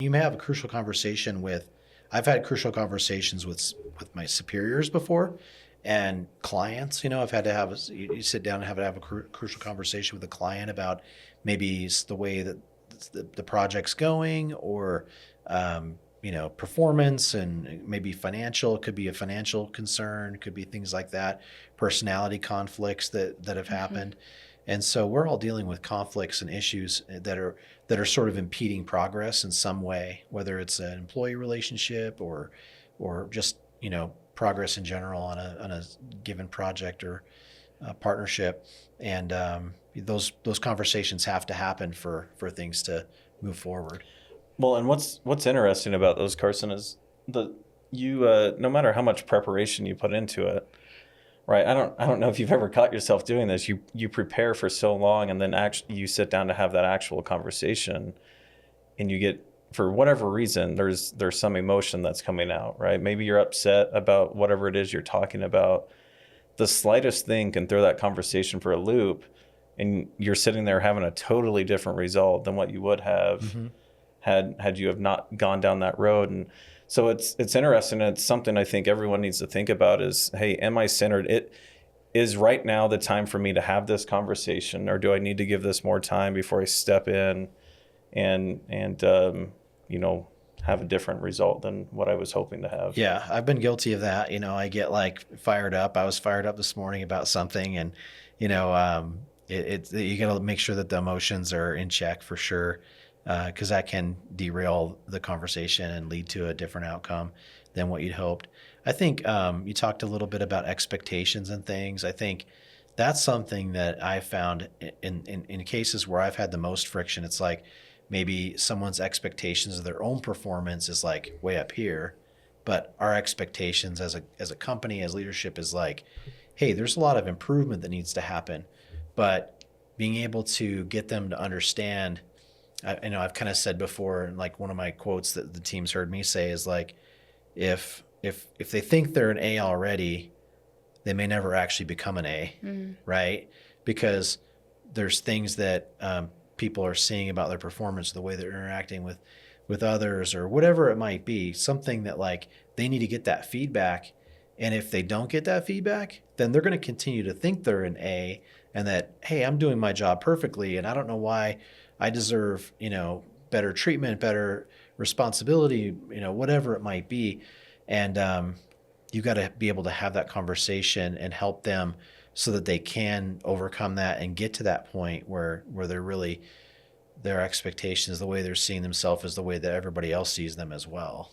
You may have a crucial conversation I've had crucial conversations with my superiors before and clients. I've had to you sit down and have a crucial conversation with a client about maybe it's the way that the project's going, or performance, and maybe financial. It could be a financial concern, could be things like that, personality conflicts that have happened. And so we're all dealing with conflicts and issues that are sort of impeding progress in some way, whether it's an employee relationship or just progress in general on a given project or partnership. And those conversations have to happen for things to move forward. Well, and what's interesting about those, Carson, is you no matter how much preparation you put into it, right? I don't know if you've ever caught yourself doing this. You prepare for so long, and then actually you sit down to have that actual conversation, and you get, for whatever reason, there's some emotion that's coming out, right? Maybe you're upset about whatever it is you're talking about. The slightest thing can throw that conversation for a loop, and you're sitting there having a totally different result than what you would have had you have not gone down that road. And so it's interesting. It's something I think everyone needs to think about is, hey, am I centered? It is right now the time for me to have this conversation, or do I need to give this more time before I step in and have a different result than what I was hoping to have? Yeah, I've been guilty of that. I get fired up. I was fired up this morning about something, and you got to make sure that the emotions are in check for sure, because that can derail the conversation and lead to a different outcome than what you'd hoped. I think you talked a little bit about expectations and things. I think that's something that I found in cases where I've had the most friction. It's like maybe someone's expectations of their own performance is way up here, but our expectations as a company, as leadership, is hey, there's a lot of improvement that needs to happen. But being able to get them to understand, I've kind of said before, and one of my quotes that the team's heard me say is if they think they're an A already, they may never actually become an A, right? Because there's things that people are seeing about their performance, the way they're interacting with others, or whatever it might be, something that they need to get that feedback. And if they don't get that feedback, then they're going to continue to think they're an A, and that, hey, I'm doing my job perfectly, and I don't know why I deserve, better treatment, better responsibility, whatever it might be. And you got to be able to have that conversation and help them so that they can overcome that and get to that point where they're really, their expectations, the way they're seeing themselves, is the way that everybody else sees them as well,